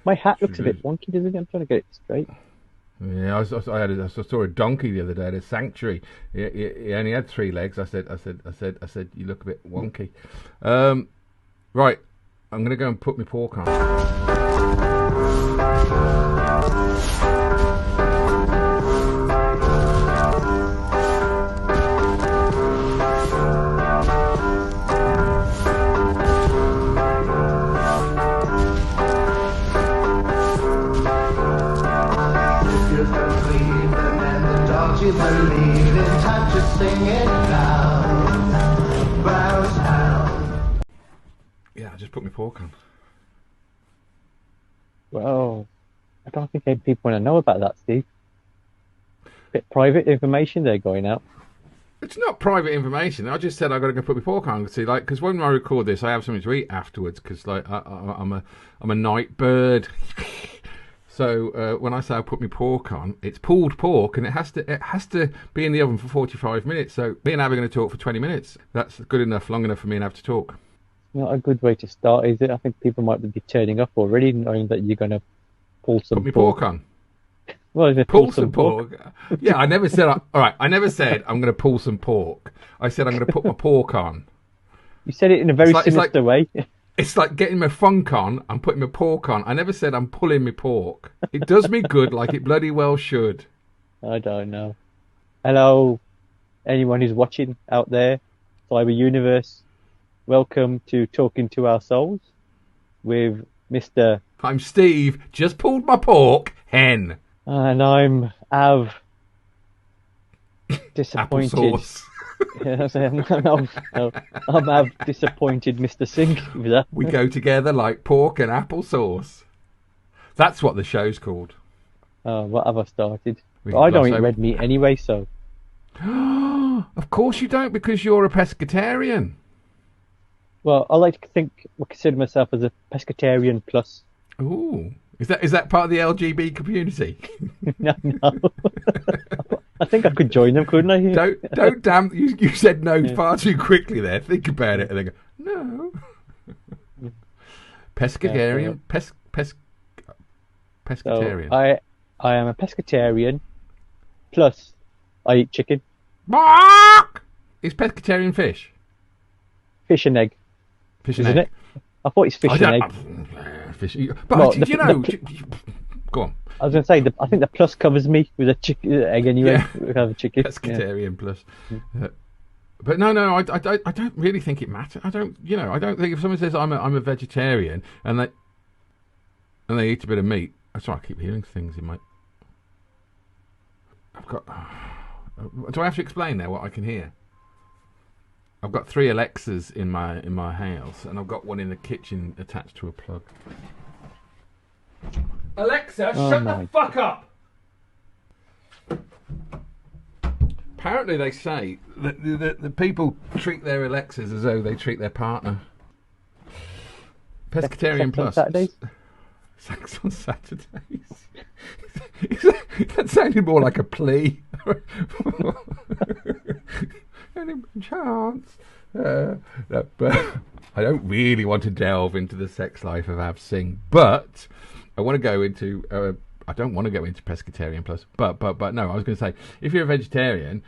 My hat looks a bit wonky, doesn't it? I'm trying to get it straight. Yeah, I saw a donkey the other day at a sanctuary. He only had 3 legs. I said, you look a bit wonky. Right, I'm going to go and put my pork on. You believe in time to sing it loud, rouse out. Yeah, I just put my pork on. Well, I don't think any people want to know about that, Steve. Bit private information they're going out. It's not private information. I just said I got to go put my pork on. See, like, because when I record this, I have something to eat afterwards. Because like I'm a night bird. So when I say I put my pork on, it's pulled pork, and it has to be in the oven for 45 minutes. So me and Ab are going to talk for 20 minutes. That's good enough, long enough for me and Ab to talk. Not a good way to start, is it? I think people might be turning up already, knowing that you're going to pull some Put my pork on. Well, pull some pork. Yeah, I never said. All right, I never said I'm going to pull some pork. I said I'm going to put my pork on. You said it in a very sinister way. It's like getting my funk on and putting my pork on. I never said I'm pulling my pork. It does me good, like it bloody well should. I don't know. Hello, anyone who's watching out there, Cyber Universe. Welcome to Talking to Our Souls with Mr. I'm Steve. Just pulled my pork. Hen. And I'm Av. Disappointed. Applesauce. Yes, I'm Av disappointed Mr. Singh with that. We go together like pork and applesauce. That's what the show's called. Oh, what have I started? I don't eat red meat anyway, so. Of course you don't, because you're a pescatarian. Well, I like to consider myself as a pescatarian plus. Ooh. Is that part of the LGBT community? No. I think I could join them, couldn't I? Don't damn. You said no far too quickly there. Think about it and then go, no. Pescatarian. Pescatarian. So I am a pescatarian plus I eat chicken. Is pescatarian fish? Fish and egg. Fish and Isn't egg. it? I thought it's fish and egg. Fish. But you know, go on. I was going to say, I think the plus covers me with a egg anyway. Yeah. We have a chicken. Pescatarian plus. But no, I don't really think it matters. I don't think if someone says I'm a vegetarian and they eat a bit of meat. That's why I keep hearing things in my. I've got. Do I have to explain now what I can hear? I've got 3 Alexas in my house, and I've got one in the kitchen attached to a plug. Alexa, shut the fuck up! Apparently they say that the people treat their Alexas as though they treat their partner. Pescatarian plus. On Saturdays? Sex on Saturdays. That sounded more like a plea. Any chance? But I don't really want to delve into the sex life of Av Singh, but I want to go into. I don't want to go into pescatarian plus, but no, I was going to say if you're a vegetarian,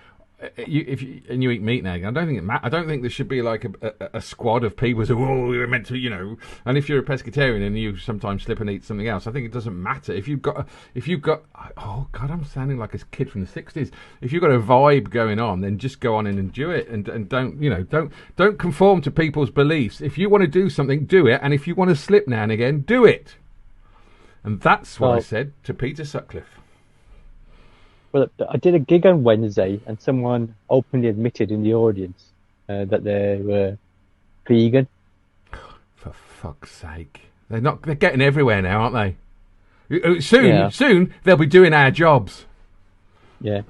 if you eat meat now, I don't think I don't think there should be like a squad of people who we're meant to, And if you're a pescatarian and you sometimes slip and eat something else, I think it doesn't matter. If you've got oh god, I'm sounding like a kid from the '60s. If you've got a vibe going on, then just go on and do it, and don't conform to people's beliefs. If you want to do something, do it, and if you want to slip now and again, do it. And that's what I said to Peter Sutcliffe. Well, I did a gig on Wednesday, and someone openly admitted in the audience that they were vegan. For fuck's sake, they're getting everywhere now, aren't they? Soon they'll be doing our jobs. Yeah.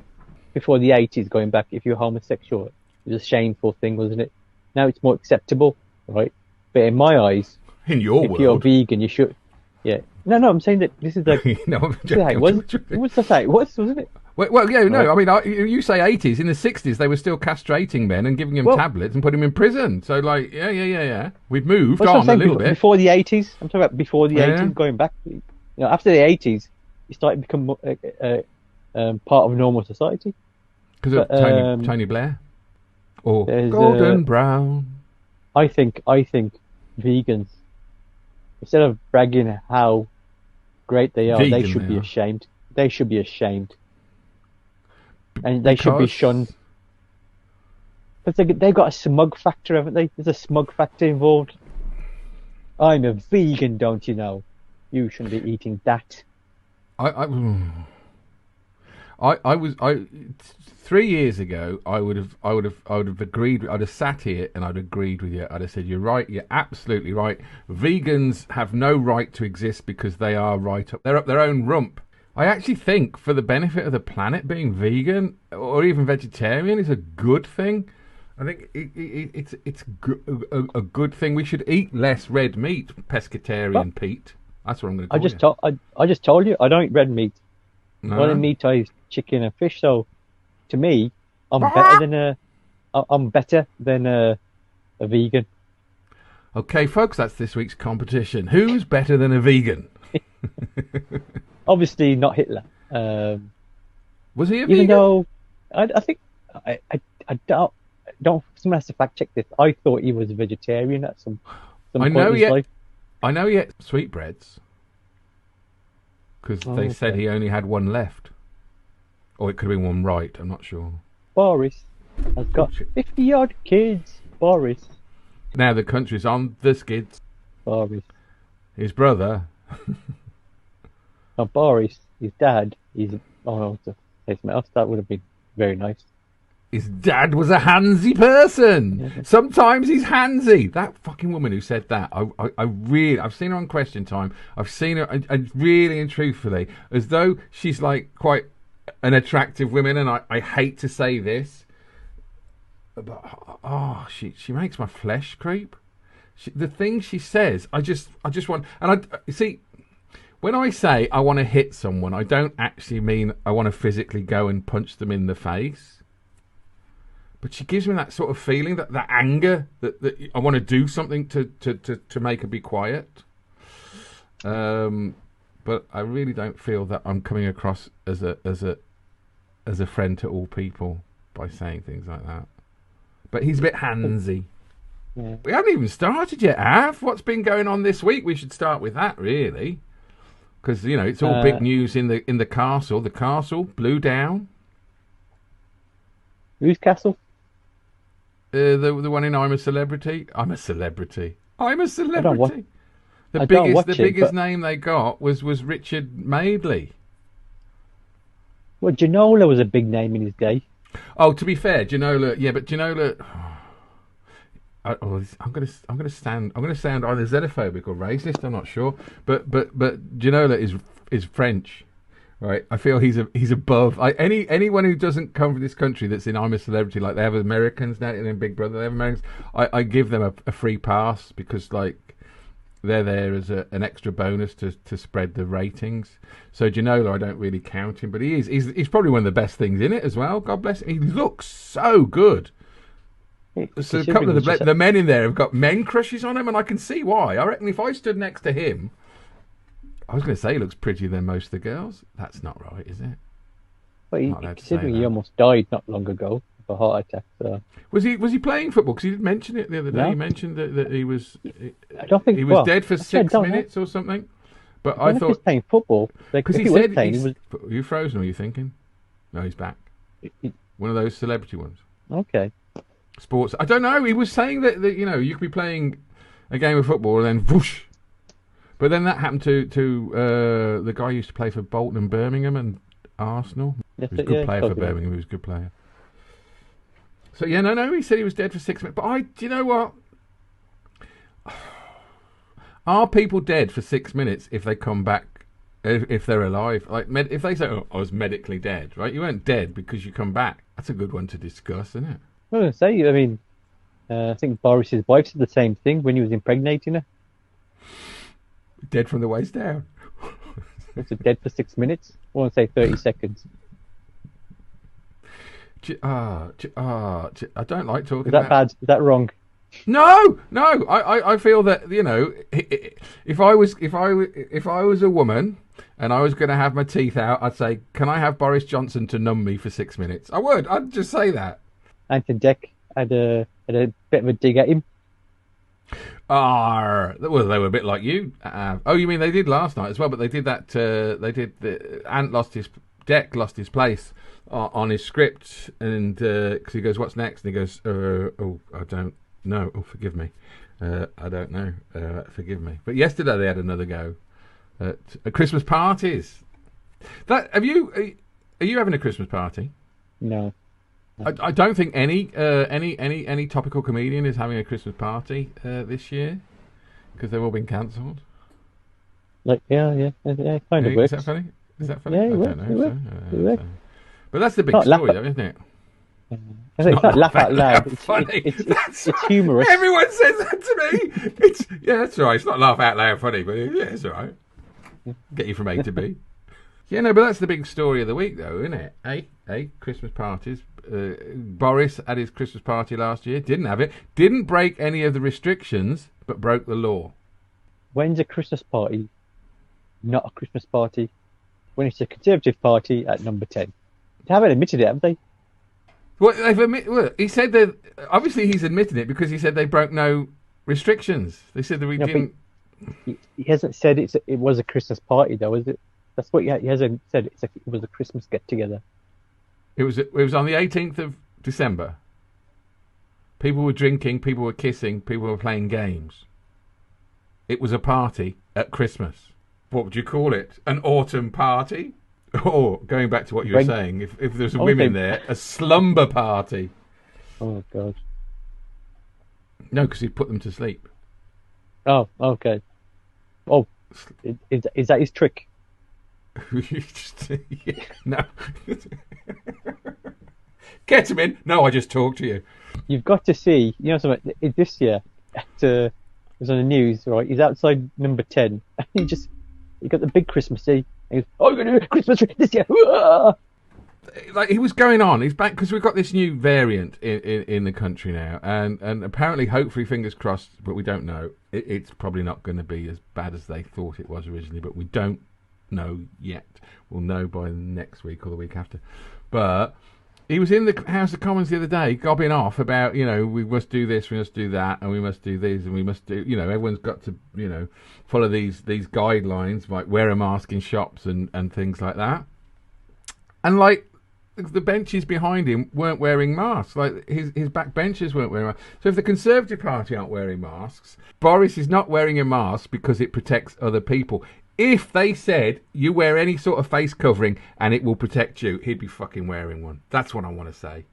Before the 80s, going back, if you're homosexual, it was a shameful thing, wasn't it? Now it's more acceptable, right? But in my eyes, in your world, if you're vegan, you should. Yeah. No, I'm saying that this is like. No, it was. It was just like it was, wasn't it? Well, yeah, no. Right. I mean, you say 80s. In the 60s, they were still castrating men and giving them Well, tablets and putting them in prison. So, like, yeah. We've moved that's what I'm on a saying. little bit. Before the 80s, I'm talking about before the Yeah. 80s, going back. After the 80s, it started to become part of normal society. Because of But, Tony Blair or there's, Golden Brown. I think vegans, instead of bragging how great they are, they Vegan should they be are. ashamed. They should be ashamed, and they should be Because- shunned. Because they've got a smug factor, haven't they? There's a smug factor involved. I'm a vegan, don't you know? You shouldn't be eating that. I was 3 years ago. I would have agreed. I'd have sat here and I'd agreed with you. I'd have said, "You're right. You're absolutely right. Vegans have no right to exist because they are right up. They're up their own rump." I actually think, for the benefit of the planet, being vegan or even vegetarian is a good thing. I think it's a good thing. We should eat less red meat, pescatarian Pete. That's what I'm going to call I just told you I don't eat red meat. you. The only meat I eat is chicken and fish. So, to me, I'm better than a vegan. Okay, folks, that's this week's competition. Who's better than a vegan? Obviously, not Hitler. Was he a Even vegan? though I think I don't. Someone has to fact check this. I thought he was a vegetarian at some I point know in his yet. life. I know he ate sweetbreads because they said okay. he only had one left, or it could have been one right. I'm not sure. Boris has got 50-odd kids. Boris. Now the country's on the skids. Boris. His brother. Now, Boris, his dad, he's... Oh, no, to say something else. That would have been very nice. His dad was a handsy person. Sometimes he's handsy. That fucking woman who said that, I've seen her on Question Time. I've seen her, I really and truthfully, as though she's like quite an attractive woman, and I hate to say this, but she makes my flesh creep. The things she says, I just want, and you see, when I say I want to hit someone, I don't actually mean I want to physically go and punch them in the face. But she gives me that sort of feeling, that anger, that I want to do something to make her be quiet. But I really don't feel that I'm coming across as a friend to all people by saying things like that. But he's a bit handsy. Yeah. We haven't even started yet, Av. What's been going on this week? We should start with that, really, because it's all big news in the castle. The castle blew down. Whose castle? The one in I'm a Celebrity. I'm a Celebrity. I'm a Celebrity. The biggest name they got was Richard Madeley. Well, Ginola was a big name in his day. Oh, to be fair, Ginola. Yeah, but Ginola. I'm gonna sound either xenophobic or racist. I'm not sure, but Ginola is French. Right, I feel he's above anyone who doesn't come from this country that's in I'm a Celebrity, like they have Americans now in Big Brother. They have Americans. I give them a free pass because like they're there as an extra bonus to spread the ratings. So Ginola, I don't really count him, but he's probably one of the best things in it as well. God bless him. He looks so good. So a couple of the men in there have got men crushes on him, and I can see why. I reckon if I stood next to him, I was going to say he looks prettier than most of the girls. That's not right, is it? Well, considering he almost died not long ago of a heart attack. So. Was he playing football? Because he did mention it the other day. No. He mentioned that he was. I don't think he was dead for 6 know. minutes or something. But I I thought he was thought playing football. because If he was said, playing, "Are you frozen? Or are you thinking?" No, he's back. he- One of those celebrity ones. okay. Sports. I don't know. He was saying that you could be playing a game of football and then whoosh. But then that happened to the guy who used to play for Bolton and Birmingham and Arsenal. Yes, He was a good player for okay. Birmingham. He was a good player. So yeah, no. He said he was dead for 6 minutes. But do you know what? Are people dead for 6 minutes if they come back, if they're alive? Like if they say, "Oh, I was medically dead," right? You weren't dead because you come back. That's a good one to discuss, isn't it? I was going to say, I mean, I think Boris's wife said the same thing when he was impregnating her. Dead from the waist down. Was it dead for 6 minutes? I want to say 30 seconds. I don't like talking Is that about. bad? Is that wrong? No, no. I feel that, you know, if I was a woman and I was going to have my teeth out, I'd say, "Can I have Boris Johnson to numb me for 6 minutes?" I would. I'd just say that. Anton Deck had a bit of a dig at him. Well, they were a bit like you. Oh, you mean they did last night as well? But they did that. Ant lost his Deck lost his place on his script, and because he goes, "What's next?" And he goes, "Oh, I don't know. Oh, forgive me. I don't know. Forgive me." But yesterday they had another go at Christmas parties. Are you having a Christmas party? No. I don't think any topical comedian is having a Christmas party this year because they've all been cancelled. Like, yeah, kind of Is works. that funny? Is that funny? Yeah, I it don't works. know. It works. It works. But that's the big Not laugh story, at- though, isn't it? I think it's not laugh out loud. Funny. It's humorous. Everyone says that to me. That's all right. It's not laugh out loud funny, but yeah, it's all right. Get you from A to B. Yeah, no, but that's the big story of the week, though, isn't it? Christmas parties. Boris had his Christmas party last year. Didn't have it. Didn't break any of the restrictions, but broke the law. When's a Christmas party not a Christmas party? When it's a Conservative party at number 10. They haven't admitted it, have they? Well, he said that. Obviously, he's admitting it because he said they broke no restrictions. They said that we No, but didn't. He hasn't said it was a Christmas party, though, is it? That's what he hasn't said. It was a Christmas get-together. It was on the 18th of December. People were drinking, people were kissing, people were playing games. It was a party at Christmas. What would you call it? An autumn party? Or, going back to what you were saying, if there's women there, a slumber party. Oh, God. No, because he'd put them to sleep. Oh, okay. Oh, is that his trick? No. Get him in. No, I just talked to you. You've got to see, something, this year, it was on the news, right? He's outside number 10, and he got the big Christmas tree, and he goes, "Oh, we're going to do a Christmas tree this year." Like, he was going on. He's back because we've got this new variant in the country now, and apparently, hopefully, fingers crossed, but we don't know. It's probably not going to be as bad as they thought it was originally, but we don't know yet. We'll know by next week or the week after. But he was in the House of Commons the other day, gobbing off about, we must do this, we must do that, and we must do these, and we must do, everyone's got to, follow these guidelines, like wear a mask in shops and things like that. And like, the benches behind him weren't wearing masks. Like, his back benches weren't wearing masks. So if the Conservative Party aren't wearing masks, Boris is not wearing a mask because it protects other people. If they said you wear any sort of face covering and it will protect you, he'd be fucking wearing one. That's what I want to say.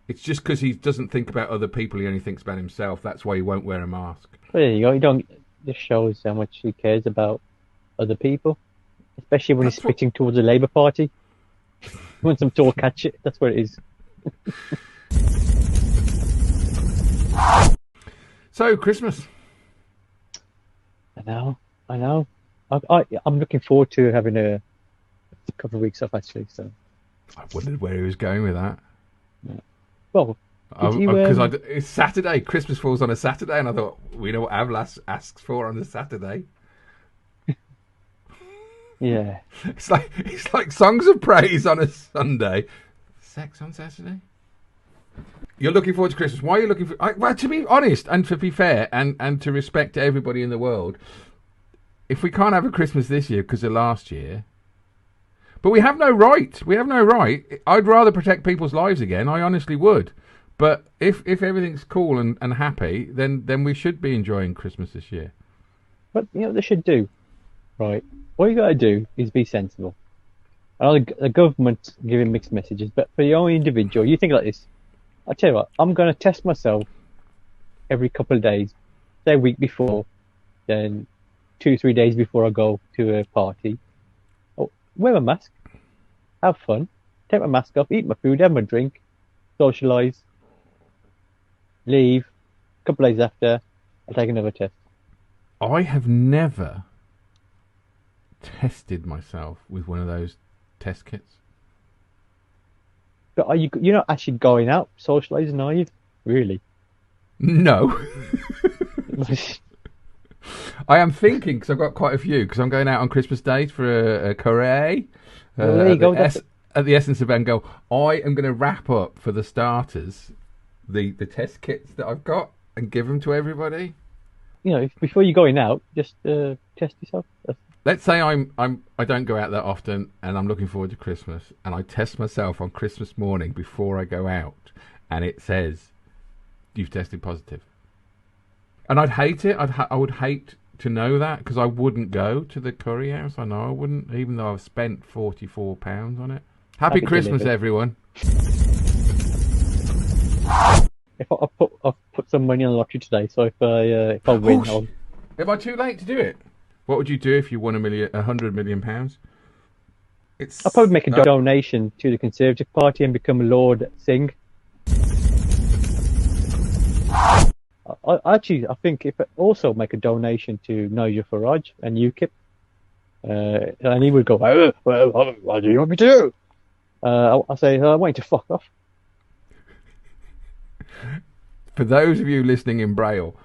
It's just because he doesn't think about other people, he only thinks about himself. That's why he won't wear a mask. Well, there you go. This shows how much he cares about other people, especially when he's spitting towards the Labour Party. He wants them to all catch it. That's what it is. So, Christmas. I know. I'm looking forward to having a couple of weeks off, actually. So I wondered where he was going with that. Well, because it's Saturday. Christmas falls on a Saturday, and I thought, we know what Avlas asks for on a Saturday. yeah. It's like songs of praise on a Sunday. Sex on Saturday. You're looking forward to Christmas. Why are you looking for? Well, to be honest, and to be fair, and to respect everybody in the world, if we can't have a Christmas this year because of last year, but we have no right. We have no right. I'd rather protect people's lives again. I honestly would. But if everything's cool and happy, then we should be enjoying Christmas this year. But you know what they should do, right? What you got to do is be sensible. I know the government giving mixed messages, but for your own individual, you think like this. I'll tell you what, I'm going to test myself every couple of days, say a week before, then 2-3 days before I go to a party. Oh, wear a mask, have fun, take my mask off, eat my food, have my drink, socialise, leave. A couple of days after, I'll take another test. I have never tested myself with one of those test kits. But you're not actually going out socializing, are you? Really? No. I am thinking, because I've got quite a few, because I'm going out on Christmas Day for a curry Well, there you go. at the Essence of Bengal. I am going to wrap up, for the starters, the test kits that I've got and give them to everybody. Before you're going out, just test yourself. Let's say I don't go out that often, and I'm looking forward to Christmas, and I test myself on Christmas morning before I go out, and it says you've tested positive. And I'd hate it. I would hate to know that, because I wouldn't go to the curry house. I know I wouldn't, even though I've spent £44 on it. Happy Christmas, everyone. If I've put some money on the lottery today, so if I win, I'll... Am I too late to do it? What would you do if you won £100 million? I'll probably make a donation to the Conservative Party and become Lord Singh. I think if I also make a donation to Nigel Farage and UKIP, and he would go, well, what do you want me to do? I'll say, I want you to fuck off. For those of you listening in Braille,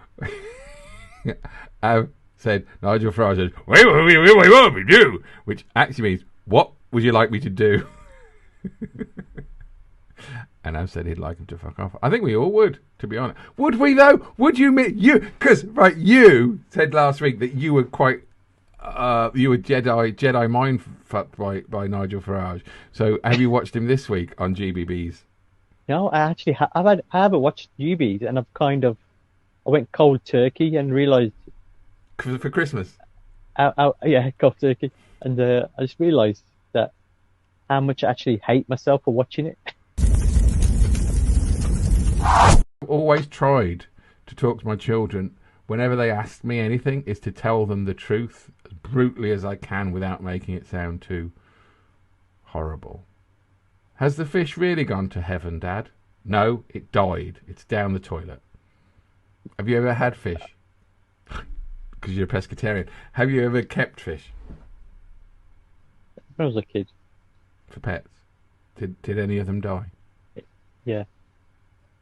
I've said, Nigel Farage says, what want me to do? Which actually means, what would you like me to do? And I've said he'd like him to fuck off. I think we all would, to be honest. Would we, though? Would you? Because, right, you said last week that you were quite... you were Jedi mind fucked by Nigel Farage. So have you watched him this week on GBBs? No, I actually I haven't watched GBs, and I went cold turkey and realised... For Christmas? Yeah, cold turkey. And I just realised that how much I actually hate myself for watching it. I've always tried to talk to my children whenever they ask me anything, is to tell them the truth as brutally as I can without making it sound too horrible. Has the fish really gone to heaven, Dad? No, it died. It's down the toilet. Have you ever had fish? Because you're a pescatarian. Have you ever kept fish? When I was a kid. For pets? Did any of them die? Yeah.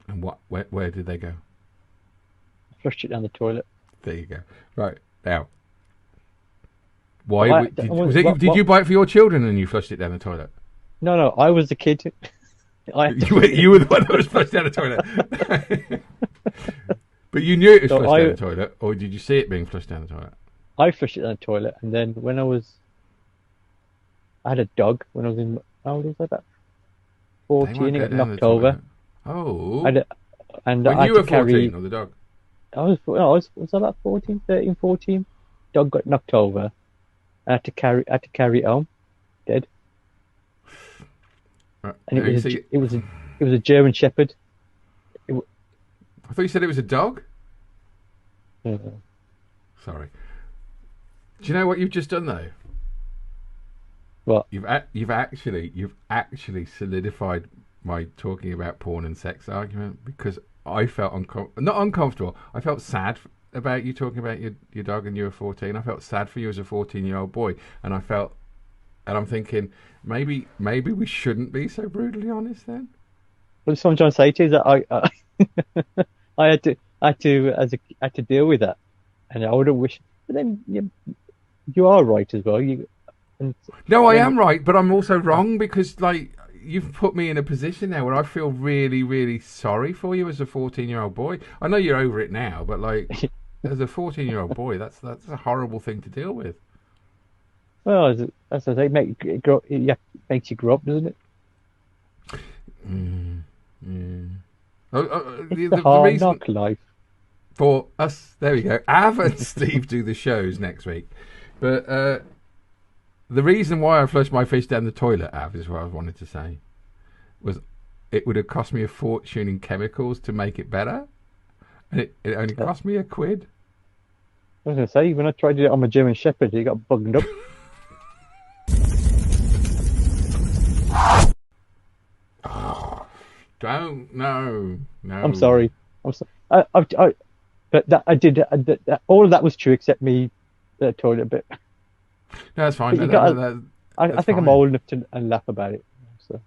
And where did they go? I flushed it down the toilet. There you go. Right, now. Why did you buy it for your children and you flushed it down the toilet? No, I was the kid. You were the one that was flushed down the toilet. But you knew it was flushed down the toilet, or did you see it being flushed down the toilet? I flushed it down the toilet, and then when I had a dog when I was in... How old was I? About 14, it got knocked over. Oh. And when you were 14, or the dog? I was about 14, 13, 14. Dog got knocked over. I had to carry it home, dead. Right. And it was a German Shepherd. I thought you said it was a dog. Sorry. Do you know what you've just done though? What? You've actually solidified my talking about porn and sex argument, because I felt not uncomfortable. I felt sad about you talking about your dog and you were 14. I felt sad for you as a 14-year-old boy, and I'm thinking maybe we shouldn't be so brutally honest then. What I'm trying to say to you is that I had to deal with that, and I wouldn't wish. But then you are right as well. I am right, but I'm also wrong, because you've put me in a position now where I feel really, really sorry for you as a 14-year-old boy. I know you're over it now, but as a 14-year-old boy, that's a horrible thing to deal with. Well, as I say, makes you grow up, doesn't it? The hard reason knock life for us, there we go. Av and Steve do the shows next week, but the reason why I flushed my fish down the toilet, Av, is what I wanted to say, was it would have cost me a fortune in chemicals to make it better, and it only cost me £1. I was going to say, when I tried to do it on my German Shepherd, he got bugged up. Don't no. I'm sorry. But that I did. All of that was true except me, the toilet bit. No, that's fine. I think I'm old enough to laugh about it. So.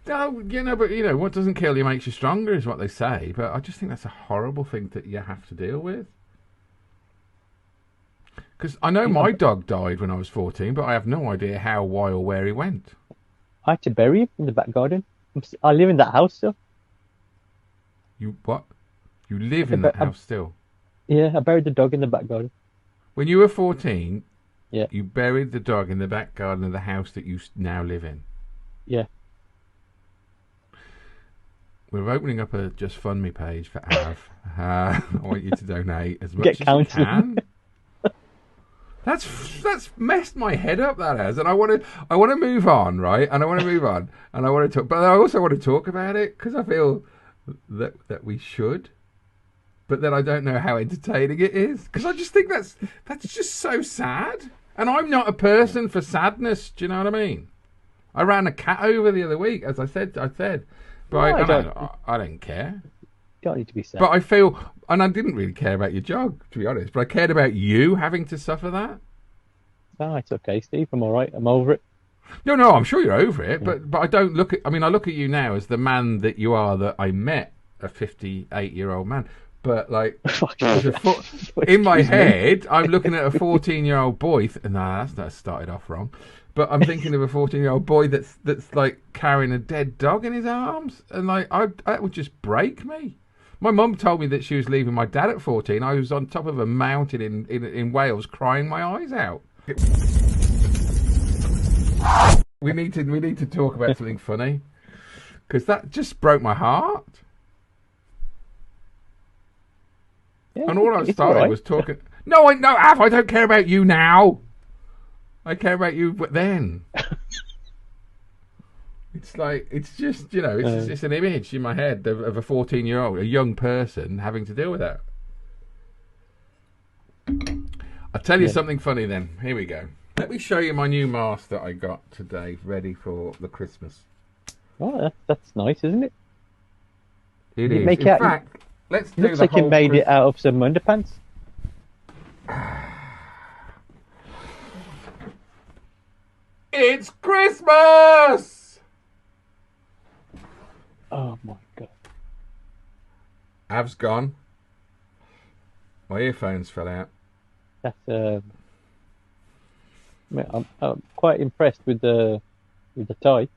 No, but what doesn't kill you makes you stronger is what they say. But I just think that's a horrible thing that you have to deal with. Because I know my dog died when I was 14, but I have no idea how, why, or where he went. I had to bury him in the back garden. I live in that house still. You what? You live in that house still? Yeah, I buried the dog in the back garden. When you were 14, yeah, you buried the dog in the back garden of the house that you now live in. Yeah. We're opening up a Just Fund Me page for Av. I want you to donate as much as you can. That's messed my head up. That has, and I want to move on, right? And I want to move on, and I want to talk, but I also want to talk about it because I feel that we should, but then I don't know how entertaining it is because I just think that's just so sad, and I'm not a person for sadness. Do you know what I mean? I ran a cat over the other week, as I said, but no, I don't care. Don't need to be sad. But I feel, and I didn't really care about your dog, to be honest, but I cared about you having to suffer that. Oh, it's okay, Steve. I'm all right. I'm over it. No, I'm sure you're over it, but I don't look at. I mean, I look at you now as the man that you are. That I met, a 58-year-old man. But like, in my head, I'm looking at a 14-year-old boy. Nah, that started off wrong. But I'm thinking of a 14-year-old boy that's like carrying a dead dog in his arms, and like that would just break me. My mum told me that she was leaving my dad at 14. I was on top of a mountain in Wales, crying my eyes out. We need to talk about something funny because that just broke my heart. Yeah, and all I started was talking. No, Av, I don't care about you now. I care about you, but then. It's like, it's just, it's an image in my head of a 14-year-old, a young person having to deal with that. I'll tell you something funny then. Here we go. Let me show you my new mask that I got today, ready for the Christmas. Oh, that's nice, isn't it? It is. In fact, let's do the whole... Looks like you made it out of some underpants. It's Christmas! Oh my god. Av's gone. My earphones fell out. That's I'm quite impressed with the tie.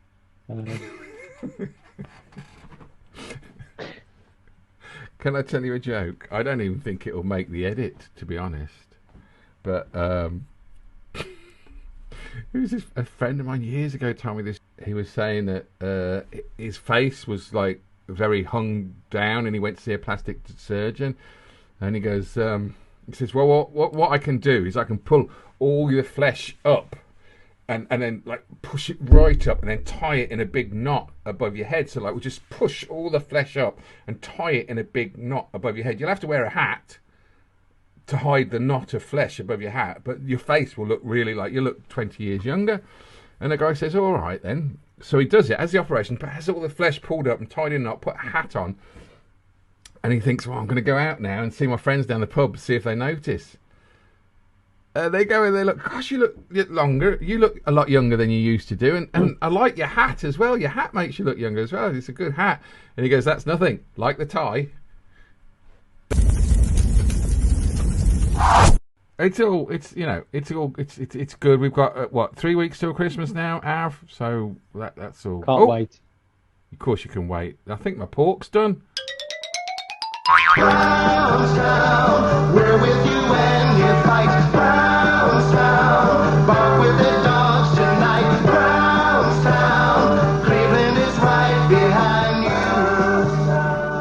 Can I tell you a joke? I don't even think it'll make the edit, to be honest. But a friend of mine years ago told me this. He was saying that his face was like very hung down, and he went to see a plastic surgeon. And he goes, he says, "Well, what I can do is I can pull all your flesh up, and then like push it right up, and then tie it in a big knot above your head. So like we'll just push all the flesh up and tie it in a big knot above your head. You'll have to wear a hat to hide the knot of flesh above your hat, but your face will look really like you look 20 years younger." And the guy says, "All right then." So he does it, has the operation, but has all the flesh pulled up and tied in a knot, put a hat on. And he thinks, well, I'm going to go out now and see my friends down the pub, see if they notice. They go and they look, gosh, you look longer. You look a lot younger than you used to do. And I like your hat as well. Your hat makes you look younger as well. It's a good hat. And he goes, that's nothing. Like the tie. It's good. We've got 3 weeks till Christmas now, Av. So that's all. Can't wait. Of course you can wait. I think my pork's done. Brownstown, we're with you and